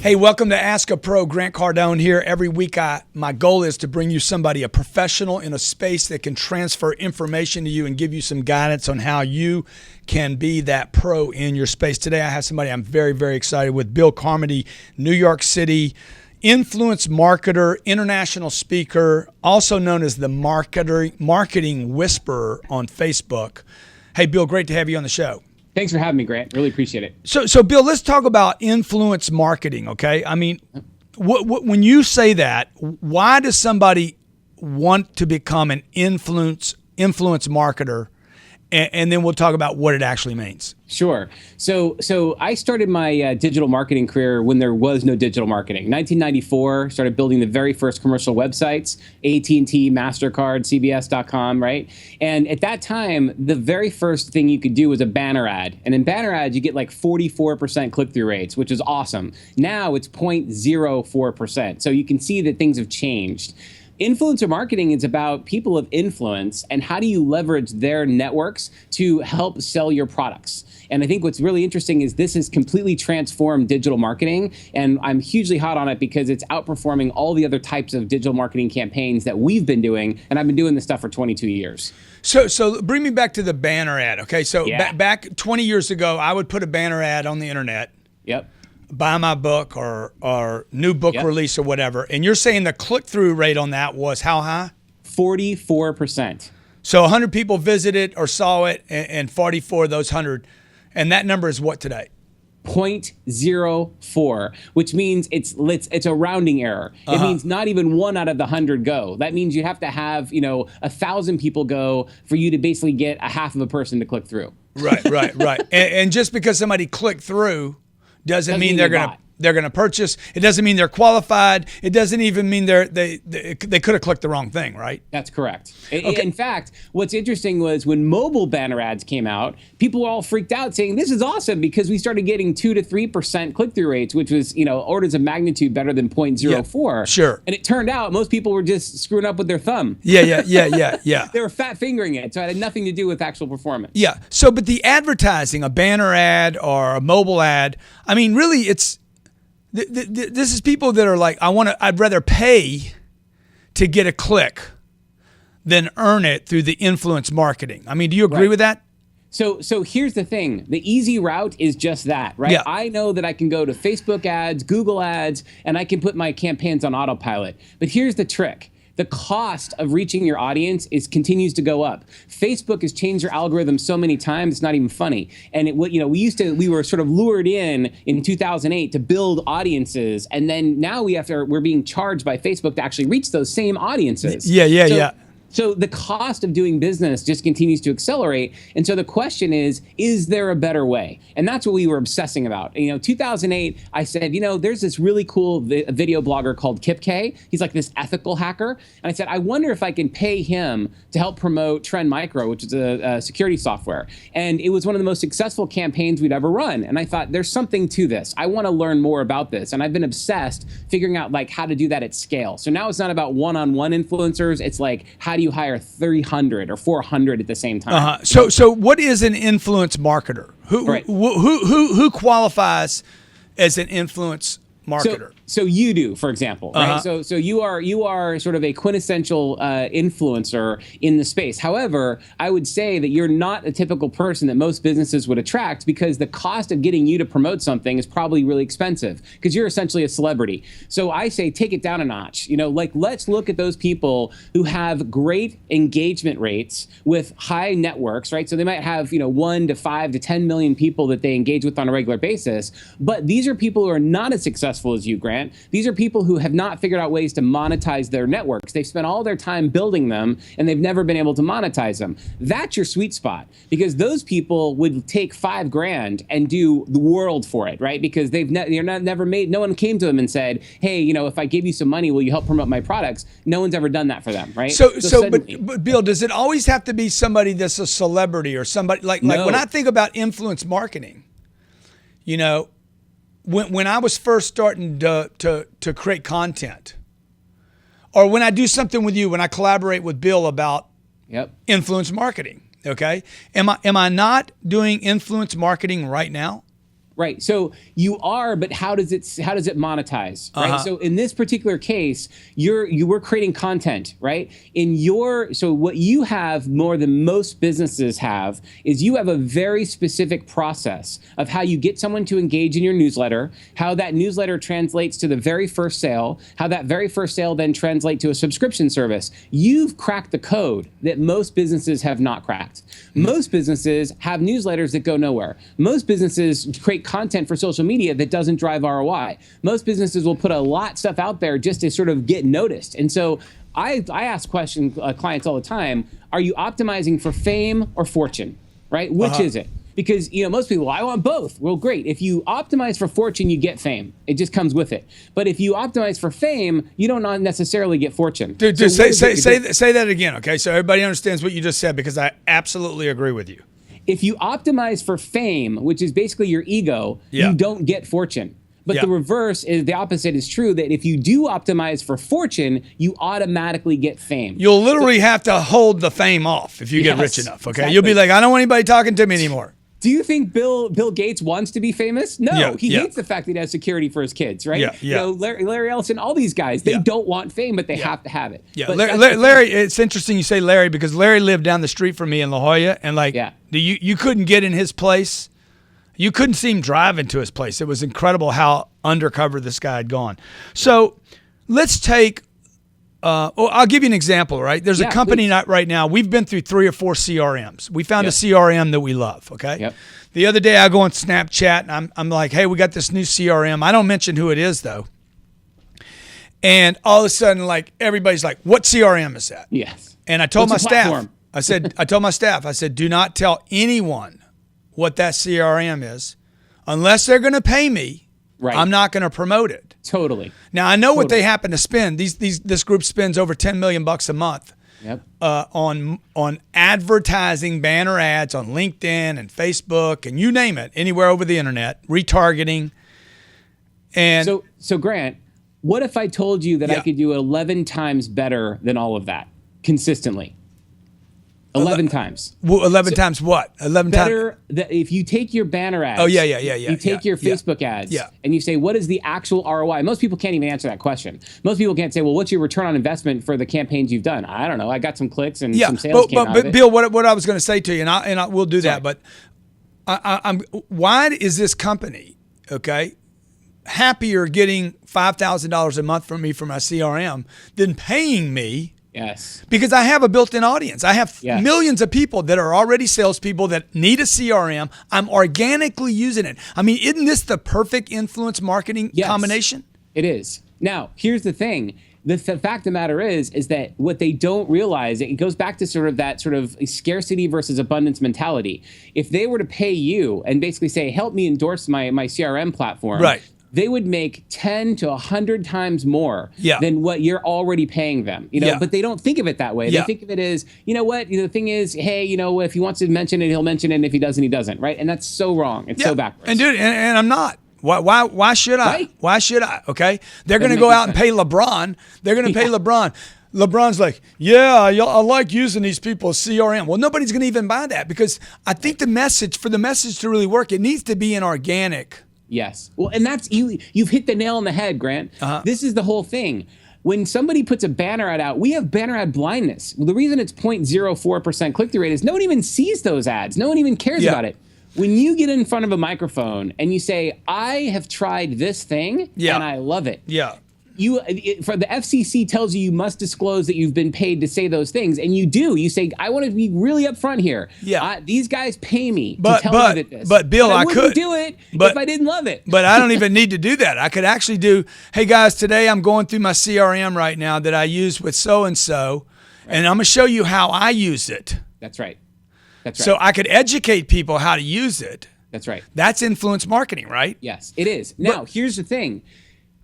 Hey, welcome to Ask a Pro. Grant Cardone here. Every week, my goal is to bring you somebody, a professional in a space that can transfer information to you and give you some guidance on how you can be that pro in your space. Today, I have somebody I'm very, very excited with, Bill Carmody, New York City, influence marketer, international speaker, also known as the marketing whisperer on Facebook. Hey, Bill, great to have you on the show. Thanks for having me, Grant. Really appreciate it. So Bill, let's talk about influence marketing, okay? I mean, when you say that, why does somebody want to become an influence marketer? And then we'll talk about what it actually means. Sure. So I started my digital marketing career when there was no digital marketing. 1994, started building the very first commercial websites, AT&T, MasterCard, CBS.com, right? And at that time, the very first thing you could do was a banner ad. And in banner ads, you get like 44% click-through rates, which is awesome. Now it's 0.04%. So you can see that things have changed. Influencer marketing is about people of influence and how do you leverage their networks to help sell your products. And I think what's really interesting is this has completely transformed digital marketing, and I'm hugely hot on it because it's outperforming all the other types of digital marketing campaigns that we've been doing, and I've been doing this stuff for 22 years. So bring me back to the banner ad, okay? So Yeah. back 20 years ago, I would put a banner ad on the internet. Yep. Buy my book or new book release or whatever. And you're saying the click-through rate on that was how high? 44%. So 100 people visited or saw it, and 44 of those 100. And that number is what today? 0.04, which means it's a rounding error. It means not even 1 out of the 100 go. That means you have to have 1,000 people go for you to basically get a half of a person to click through. Right. And just because somebody clicked through doesn't mean they're gonna purchase. It doesn't mean they're qualified. It doesn't even mean they could have clicked the wrong thing, right? That's correct. Okay. In fact, what's interesting was when mobile banner ads came out, people were all freaked out saying, this is awesome because we started getting 2 to 3% click-through rates, which was, orders of magnitude better than 0.04. Yeah, sure. And it turned out most people were just screwing up with their thumb. Yeah. They were fat fingering it, so it had nothing to do with actual performance. Yeah. So, but the advertising, a banner ad or a mobile ad, I mean, really, it's this is people that are like, I'd rather pay to get a click than earn it through the influence marketing. I mean, do you agree with that? So here's the thing. The easy route is just that, right? Yeah. I know that I can go to Facebook ads, Google ads, and I can put my campaigns on autopilot. But here's the trick. The cost of reaching your audience continues to go up. Facebook has changed their algorithm so many times, it's not even funny. And we were sort of lured in 2008 to build audiences, and then now we're being charged by Facebook to actually reach those same audiences. Yeah. So the cost of doing business just continues to accelerate. And so the question is there a better way? And that's what we were obsessing about. 2008, I said, there's this really cool video blogger called Cpg. He's like this ethical hacker. And I said, I wonder if I can pay him to help promote Trend Micro, which is a security software. And it was one of the most successful campaigns we'd ever run. And I thought, there's something to this. I want to learn more about this. And I've been obsessed figuring out how to do that at scale. So now it's not about one-on-one influencers. It's like, how do you hire 300 or 400 at the same time? So what is an influence marketer? Who qualifies as an influence marketer? So you do, for example, right? So you are sort of a quintessential influencer in the space. However, I would say that you're not a typical person that most businesses would attract because the cost of getting you to promote something is probably really expensive because you're essentially a celebrity. So I say take it down a notch. Let's look at those people who have great engagement rates with high networks, right? So they might have 1 to 5 to 10 million people that they engage with on a regular basis, but these are people who are not as successful as you, Grant. These are people who have not figured out ways to monetize their networks. They've spent all their time building them, and they've never been able to monetize them. That's your sweet spot, because those people would take $5,000 and do the world for it, right? Because no one came to them and said, hey, if I give you some money, will you help promote my products? No one's ever done that for them, right? But Bill, does it always have to be somebody that's a celebrity or somebody like when I think about influence marketing, when I was first starting to create content, or when I do something with you, when I collaborate with Bill about influence marketing, okay? Am I not doing influence marketing right now? Right. So you are, but how does it monetize? Right. So in this particular case, you were creating content, right? So what you have more than most businesses have is you have a very specific process of how you get someone to engage in your newsletter, how that newsletter translates to the very first sale, how that very first sale then translates to a subscription service. You've cracked the code that most businesses have not cracked. Most businesses have newsletters that go nowhere. Most businesses create content for social media that doesn't drive ROI. Most businesses will put a lot of stuff out there just to sort of get noticed. And so I ask clients all the time, are you optimizing for fame or fortune, right? Which is it? Because, most people, I want both. Well, great. If you optimize for fortune, you get fame. It just comes with it. But if you optimize for fame, you don't necessarily get fortune. Dude, say that again, okay? So everybody understands what you just said, because I absolutely agree with you. If you optimize for fame, which is basically your ego, you don't get fortune. But the reverse is, the opposite is true, that if you do optimize for fortune, you automatically get fame. You'll literally have to hold the fame off if you get rich enough, okay? Exactly. You'll be like, I don't want anybody talking to me anymore. Do you think Bill Gates wants to be famous? No, he hates the fact that he has security for his kids, right? Larry Ellison, all these guys, they don't want fame, but they have to have it. Yeah, Larry, it's interesting you say Larry, because Larry lived down the street from me in La Jolla, and you couldn't get in his place. You couldn't see him driving to his place. It was incredible how undercover this guy had gone. So let's take, I'll give you an example, right? There's a company right now, we've been through 3 or 4 CRMs. We found a CRM that we love, okay? Yep. The other day I go on Snapchat and I'm like, hey, we got this new CRM. I don't mention who it is though. And all of a sudden, everybody's like, what CRM is that? Yes. And I told my staff, I said, do not tell anyone what that CRM is. Unless they're going to pay me, I'm not going to promote it. Totally. Now, I know what they happen to spend. This group spends over $10 million a month on advertising, banner ads on LinkedIn and Facebook and you name it, anywhere over the internet, retargeting. And so Grant, what if I told you that I could do 11 times better than all of that consistently? 11 times. 11 times what? 11 better times. If you take your banner ads. Oh, yeah. You take your Facebook ads. And you say, what is the actual ROI? Most people can't even answer that question. Most people can't say, well, what's your return on investment for the campaigns you've done? I don't know. I got some clicks and some sales came out of it. Bill, what I was going to say to you, and I will do that, but why is this company, happier getting $5,000 a month from me for my CRM than paying me? Yes. Because I have a built-in audience. I have millions of people that are already salespeople that need a CRM. I'm organically using it. I mean, isn't this the perfect influence marketing combination? It is. Now, here's the thing. The fact of the matter is that what they don't realize, it goes back to that scarcity versus abundance mentality. If they were to pay you and basically say, help me endorse my CRM platform, they would make 10 to 100 times more than what you're already paying them. But they don't think of it that way. They think of it as, the thing is, hey, if he wants to mention it, he'll mention it, and if he doesn't, he doesn't, right? And that's so wrong. It's so backwards. And dude, and I'm not. Why should I? Right? Why should I? Okay, they're going to go out and pay LeBron. They're going to pay LeBron. LeBron's like, I like using these people's CRM. Well, nobody's going to even buy that, because I think for the message to really work, it needs to be an organic. Yes. Well, and that's you've hit the nail on the head, Grant. This is the whole thing. When somebody puts a banner ad out, we have banner ad blindness. Well, the reason it's 0.04% click-through rate is no one even sees those ads. No one even cares about it. When you get in front of a microphone and you say, I have tried this thing and I love it. For the FCC tells you must disclose that you've been paid to say those things, and you do. You say, I want to be really upfront here. These guys pay me to tell you this. But Bill, I wouldn't do it if I didn't love it. But I don't even need to do that. I could actually do, hey guys, today I'm going through my CRM right now that I use with so-and-so, and I'm going to show you how I use it. That's right. So I could educate people how to use it. That's right. That's influence marketing, right? Yes, it is. Now, here's the thing.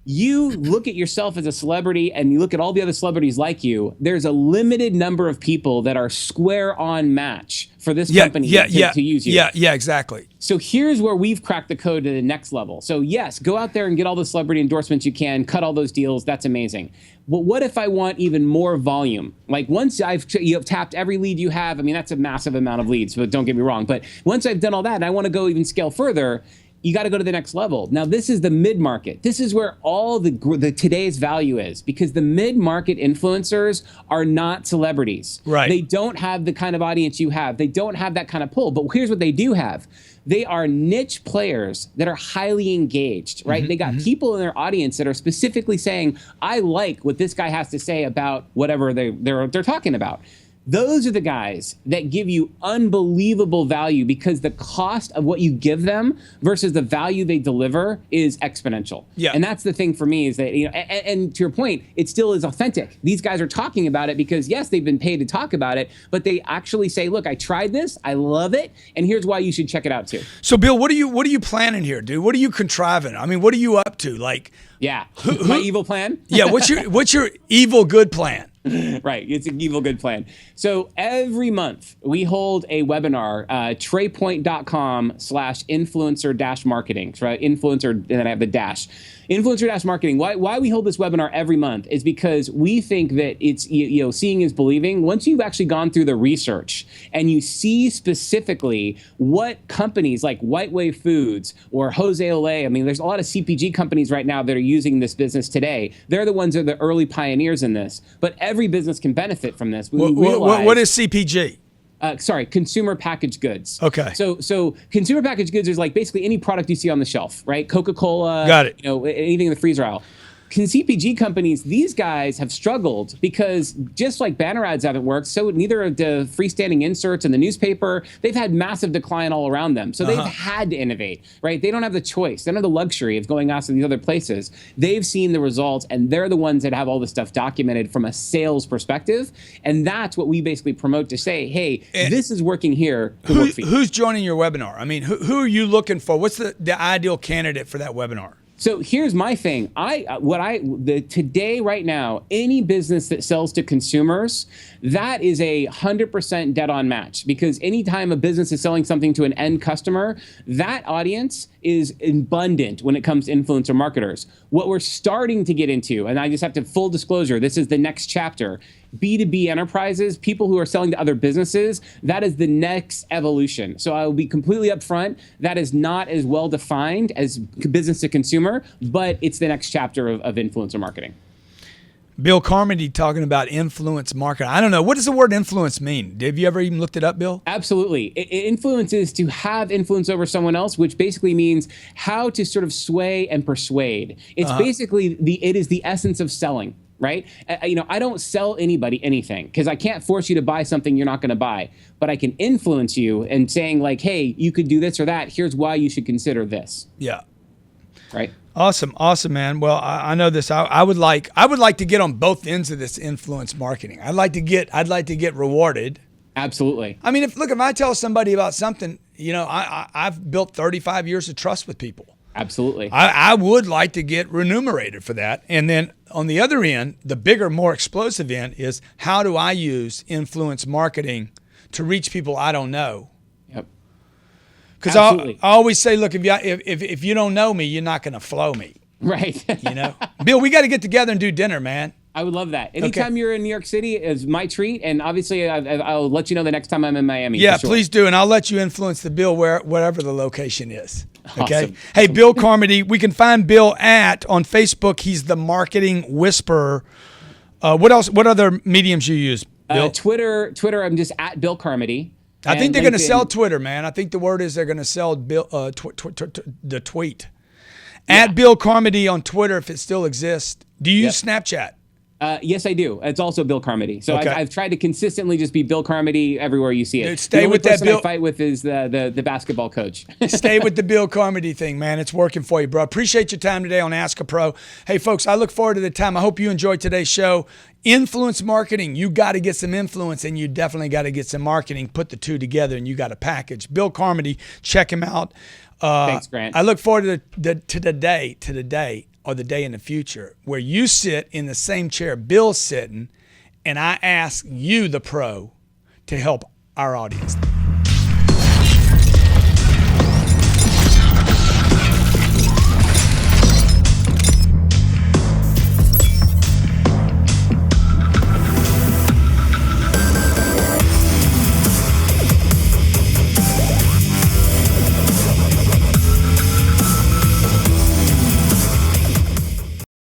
You look at yourself as a celebrity and you look at all the other celebrities like you, there's a limited number of people that are square on match for this company to use you. Yeah, exactly. So here's where we've cracked the code to the next level. So yes, go out there and get all the celebrity endorsements you can, cut all those deals. That's amazing. But what if I want even more volume? Like once you've tapped every lead you have, I mean, that's a massive amount of leads, but don't get me wrong. But once I've done all that and I want to go even scale further, you got to go to the next level. Now, this is the mid-market. This is where all the today's value is, because the mid-market influencers are not celebrities. Right. They don't have the kind of audience you have. They don't have that kind of pull. But here's what they do have. They are niche players that are highly engaged, right? They got people in their audience that are specifically saying, I like what this guy has to say about whatever they're talking about. Those are the guys that give you unbelievable value, because the cost of what you give them versus the value they deliver is exponential. Yeah. And that's the thing for me, is that, and to your point, it still is authentic. These guys are talking about it because, yes, they've been paid to talk about it, but they actually say, look, I tried this, I love it, and here's why you should check it out too. So, Bill, what are you planning here, dude? What are you contriving? I mean, what are you up to? Like, yeah, my evil plan? Yeah, what's your evil good plan? Right, it's an evil good plan. So every month we hold a webinar, traypoint.com/influencer-marketing, right? Influencer, and then I have the dash. Influencer-marketing. Why we hold this webinar every month is because we think that it's, seeing is believing. Once you've actually gone through the research and you see specifically what companies like White Wave Foods or Jose Olay, I mean, there's a lot of CPG companies right now that are using this business today. They're the ones that are the early pioneers in this. But every business can benefit from this. What is CPG? Consumer packaged goods. Okay. So consumer packaged goods is like basically any product you see on the shelf, right? Coca-Cola. Got it. Anything in the freezer aisle. CPG companies, these guys have struggled because just like banner ads haven't worked, so neither of the freestanding inserts in the newspaper. They've had massive decline all around them. So they've had to innovate, right? They don't have the choice. They don't have the luxury of going out to these other places. They've seen the results, and they're the ones that have all this stuff documented from a sales perspective. And that's what we basically promote to say, hey, this is working here. Who's joining your webinar? I mean, who are you looking for? What's the ideal candidate for that webinar? So here's my thing. Today, right now, any business that sells to consumers, that is 100% dead on match, because anytime a business is selling something to an end customer, that audience is abundant when it comes to influencer marketers. What we're starting to get into, and I just have to full disclosure, this is the next chapter. B2B enterprises, people who are selling to other businesses, that is the next evolution. So I will be completely upfront. That is not as well defined as business to consumer, but it's the next chapter of influencer marketing. Bill Carmody talking about influence marketing. I don't know. What does the word influence mean? Have you ever even looked it up, Bill? Absolutely. Influence is to have influence over someone else, which basically means how to sort of sway and persuade. It's basically it is the essence of selling. Right? I don't sell anybody anything, because I can't force you to buy something you're not going to buy, but I can influence you and saying like, hey, you could do this or that. Here's why you should consider this. Yeah. Right. Awesome, man. Well, I know this. I would like to get on both ends of this influence marketing. I'd like to get rewarded. Absolutely. I mean, if I tell somebody about something, I've built 35 years of trust with people. Absolutely. I would like to get remunerated for that. And then on the other end, the bigger, more explosive end is, how do I use influence marketing to reach people I don't know? Yep. Because I always say, look, if you don't know me, you're not going to flow me. Right. Bill, we got to get together and do dinner, man. I would love that. Anytime you're in New York City is my treat, and obviously I'll let you know the next time I'm in Miami. Yeah, for sure. Please do, and I'll let you influence the Bill wherever the location is. Okay. Awesome. Hey, Bill Carmody. We can find Bill on Facebook. He's the Marketing Whisperer. What else? What other mediums you use, Bill? Twitter. I'm just at Bill Carmody. I think they're going to sell Twitter, man. I think the word is they're going to sell Bill the tweet. Yeah. At Bill Carmody on Twitter, if it still exists. Do you use Snapchat? Yes, I do. It's also Bill Carmody. So I've tried to consistently just be Bill Carmody everywhere you see it. Dude, stay with that. Bill I fight with is the basketball coach. Stay with the Bill Carmody thing, man. It's working for you, bro. Appreciate your time today on Ask a Pro. Hey, folks, I look forward to the time. I hope you enjoyed today's show. Influence marketing. You got to get some influence, and you definitely got to get some marketing. Put the two together, and you got a package. Bill Carmody, check him out. Thanks, Grant. I look forward to the day or the day in the future where you sit in the same chair Bill's sitting, and I ask you, the pro, to help our audience.